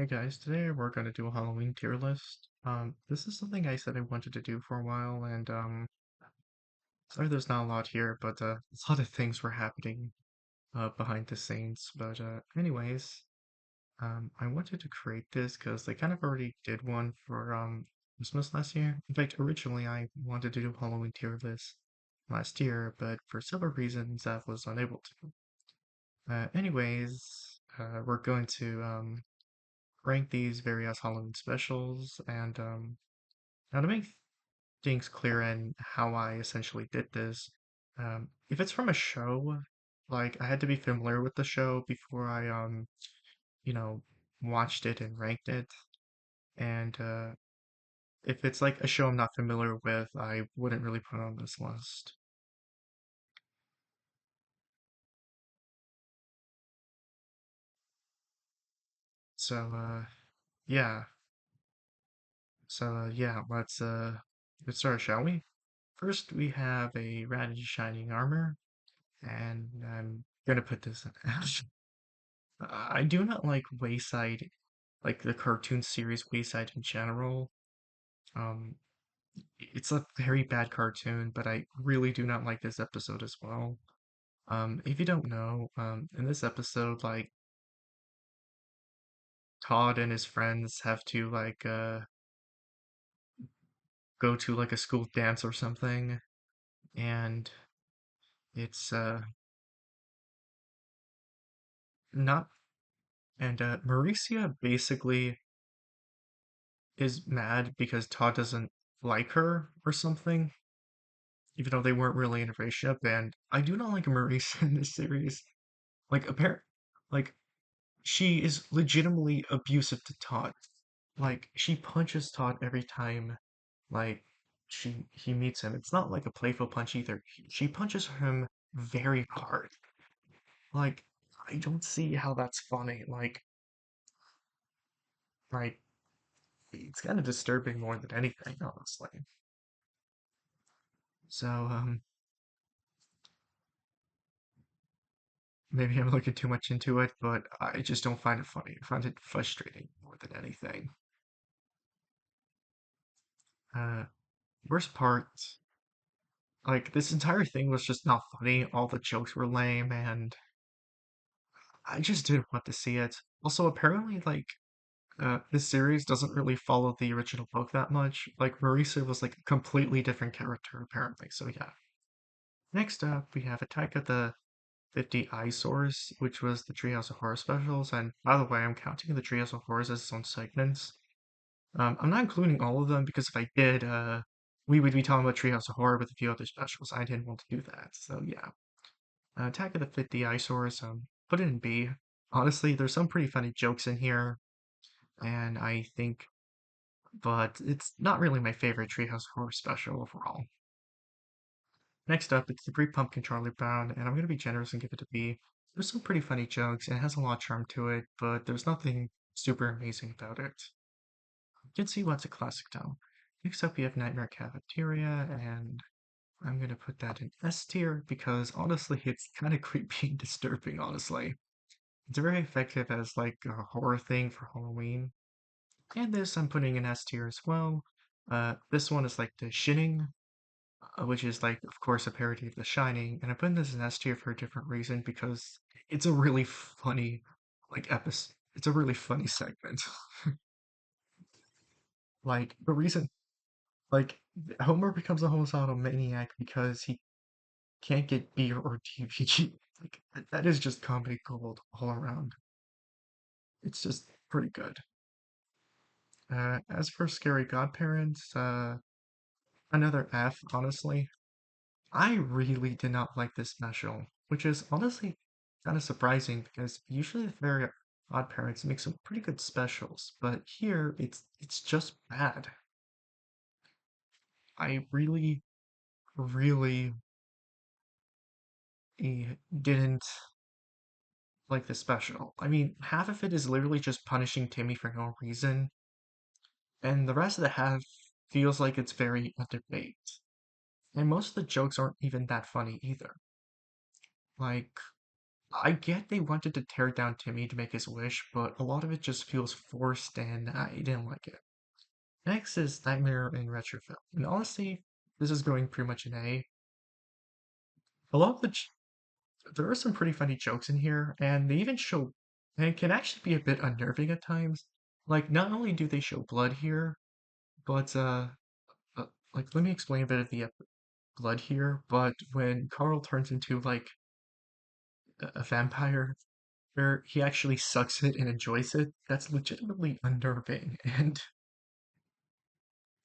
Hey guys, today we're gonna do a Halloween tier list. This is something I said I wanted to do for a while, and sorry there's not a lot here, but a lot of things were happening behind the scenes. But anyways, I wanted to create this because they kind of already did one for Christmas last year. In fact, originally I wanted to do a Halloween tier list last year, but for several reasons I was unable to. We're going to rank these various Halloween specials, and now to make things clear and how I essentially did this, if it's from a show, like I had to be familiar with the show before I you know, watched it and ranked it. And if it's like a show I'm not familiar with, I wouldn't really put it on this list. So yeah. So let's start, shall we? First we have a rat in shining armor, and I'm gonna put this in ash. I do not like Wayside, like the cartoon series Wayside in general. Um, it's a very bad cartoon, but I really do not like this episode as well. If you don't know, in this episode, like Todd and his friends have to go to like a school dance or something, and it's not. And Mauricia basically is mad because Todd doesn't like her or something, even though they weren't really in a relationship. And I do not like Marisa in this series. Like, like she is legitimately abusive to Todd. Like, she punches Todd every time, like he meets him. It's not like a playful punch either. She punches him very hard. Like, I don't see how that's funny. Like it's kind of disturbing more than anything, honestly. So, maybe I'm looking too much into it, but I just don't find it funny. I find it frustrating more than anything. Uh, Worst part, like this entire thing was just not funny. All the jokes were lame, and I just didn't want to see it. Also, apparently, this series doesn't really follow the original book that much. Like Marisa was like a completely different character, apparently. So yeah. Next up, we have Attack of the 50 Eyesores, which was the Treehouse of Horror specials. And by the way, I'm counting the Treehouse of Horrors as its own segments. I'm not including all of them because if I did, we would be talking about Treehouse of Horror with a few other specials. I didn't want to do that. So yeah. Attack of the 50 Eyesores, put it in B. Honestly, there's some pretty funny jokes in here, and I think, but it's not really my favorite Treehouse Horror special overall. Next up, it's the Three Pumpkin Charlie Brown, and I'm going to be generous and give it a B. There's some pretty funny jokes, and it has a lot of charm to it, but there's nothing super amazing about it. You can see what's a classic though. Next up, we have Nightmare Cafeteria, and I'm going to put that in S tier because honestly, it's kind of creepy and disturbing, honestly. It's very effective as like a horror thing for Halloween. And this I'm putting in S tier as well. This one is like the Shinning, which is like, of course, a parody of The Shining. And I put this in S tier for a different reason because it's a really funny like episode. It's a really funny segment. Like the reason, like Homer becomes a homicidal maniac because he can't get beer or DVD. Like that is just comedy gold all around. It's just pretty good. As for Scary Godparents, another F, honestly. I really did not like this special, which is honestly kind of surprising because usually the Fairy Godparents make some pretty good specials, but here it's just bad. I really, really didn't like this special. I mean, half of it is literally just punishing Timmy for no reason, and the rest of the half feels like it's very underbaked. And most of the jokes aren't even that funny either. Like, I get they wanted to tear down Timmy to make his wish, but a lot of it just feels forced and I didn't like it. Next is Nightmare in Retrofit. And honestly, this is going pretty much an A. A lot of there are some pretty funny jokes in here, and they even show, and it can actually be a bit unnerving at times. Like, not only do they show blood here, but, uh like, let me explain a bit of the blood here, but when Carl turns into, like, a vampire, where he actually sucks it and enjoys it, that's legitimately unnerving,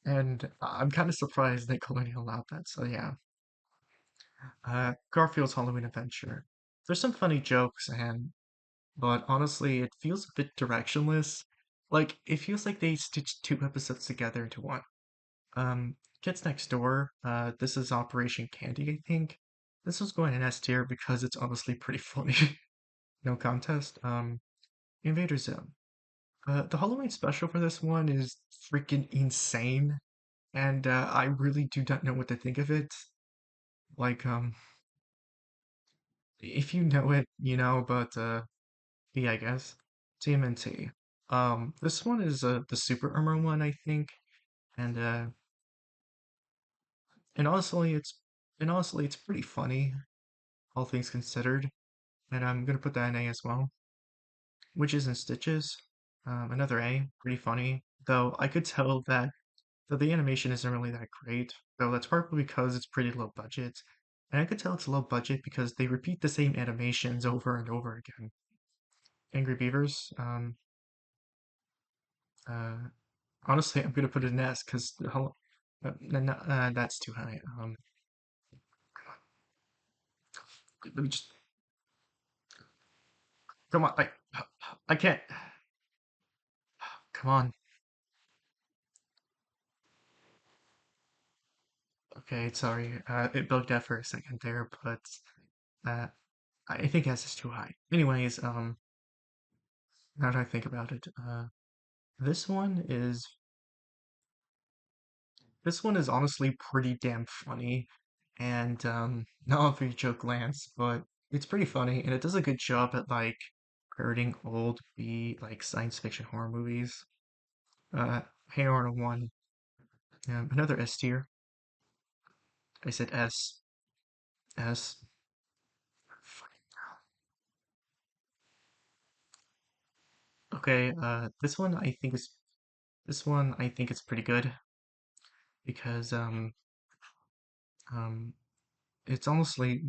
and I'm kind of surprised Nickelodeon allowed that, so yeah. Garfield's Halloween Adventure. There's some funny jokes, but honestly, it feels a bit directionless. Like, it feels like they stitched two episodes together into one. Kids Next Door, this is Operation Candy, I think. This was going in S tier because it's honestly pretty funny. No contest. Invader Zim. The Halloween special for this one is freaking insane, and I really do not know what to think of it. Like, if you know it, you know, but yeah, I guess. TMNT. This one is the Super Armor one, I think, and and honestly, it's pretty funny, all things considered, and I'm gonna put that in A as well. Witches and Stitches, another A, pretty funny, though I could tell that the animation isn't really that great, though that's probably because it's pretty low budget. And I could tell it's low budget because they repeat the same animations over and over again. Angry Beavers, uh, honestly, I'm gonna put it in S because that's too high. Let me just come on. I can't. Come on. Okay, sorry. It bugged out for a second there, but uh, I think S is too high. Anyways, now that I think about it, this one is this one is honestly pretty damn funny, and not every joke lands, but it's pretty funny, and it does a good job at like parodying old B like science fiction horror movies. Hey Arnold one, another S tier. I said S, S. Okay, this one I think is pretty good because um it's honestly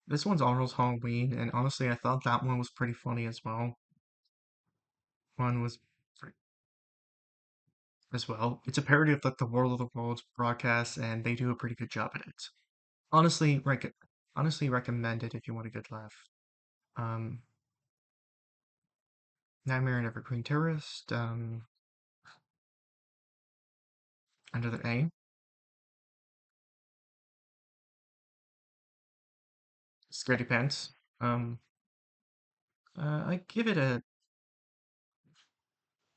this one's Arnold's Halloween, and honestly I thought that one was pretty funny as well. One was as well. It's a parody of like the World of the Worlds broadcast, and they do a pretty good job at it. Honestly, honestly recommend it if you want a good laugh. Um, Nightmare and Evergreen Terrorist, under the A. Scaredy Pants. Um, I give it a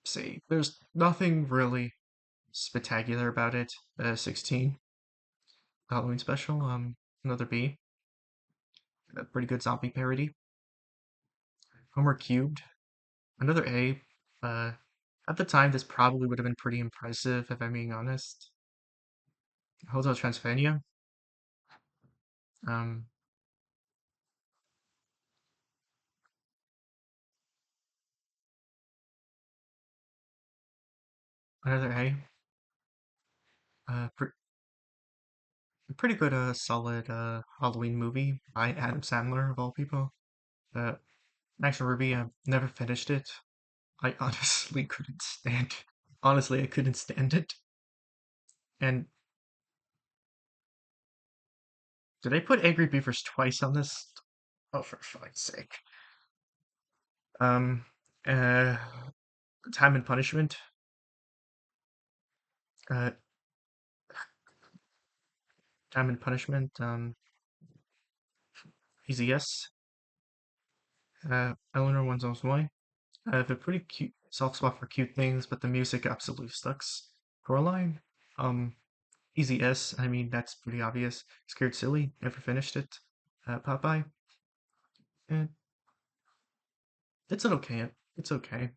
C. There's nothing really spectacular about it. 16. Halloween special. Another B. A pretty good zombie parody. Homer Cubed. Another A. Uh, at the time, this probably would have been pretty impressive, if I'm being honest. Hotel Transylvania. Um, another A. Pretty good, solid Halloween movie by Adam Sandler of all people. Uh, Max and Ruby, I've never finished it. I honestly couldn't stand. Honestly, I couldn't stand it. And did I put Angry Beavers twice on this? Oh, for fuck's sake. Um, uh, Time and Punishment. Uh, Time and Punishment. Easy yes. Eleanor One's Own Way. I have a pretty cute soft spot for cute things, but the music absolutely sucks. Coraline. Um, Easy S. I mean, that's pretty obvious. Scared Silly. Never finished it. Popeye. Eh, It's okay. It's okay.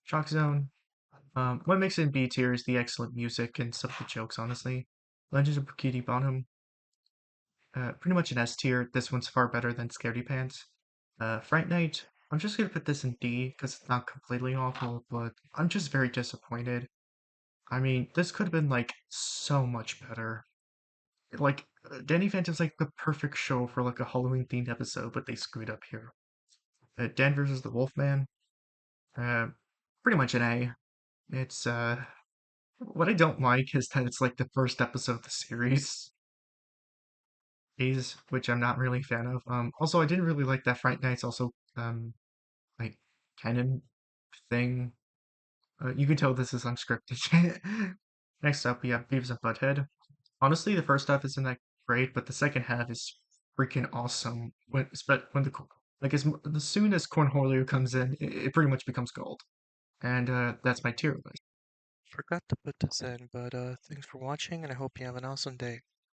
Shock Zone. What makes it in B tier is the excellent music and some of the jokes, honestly. Legends of Bikini Bottom, pretty much an S tier. This one's far better than Scaredy Pants. Fright Night, I'm just gonna put this in D because it's not completely awful, but I'm just very disappointed. I mean, this could have been like so much better. Like, Danny Phantom's like the perfect show for like a Halloween themed episode, but they screwed up here. Dan versus the Wolfman, uh, pretty much an A. It's what I don't like is that it's like the first episode of the series, is which I'm not really a fan of. Also I didn't really like that Fright Night's also like canon thing. You can tell this is unscripted. Next up, we have Beavis and Butthead. Honestly, the first half isn't that great, but the second half is freaking awesome. When the like as soon as Cornholio comes in, it pretty much becomes gold. And that's my tier list. Forgot to put this in, but thanks for watching, and I hope you have an awesome day.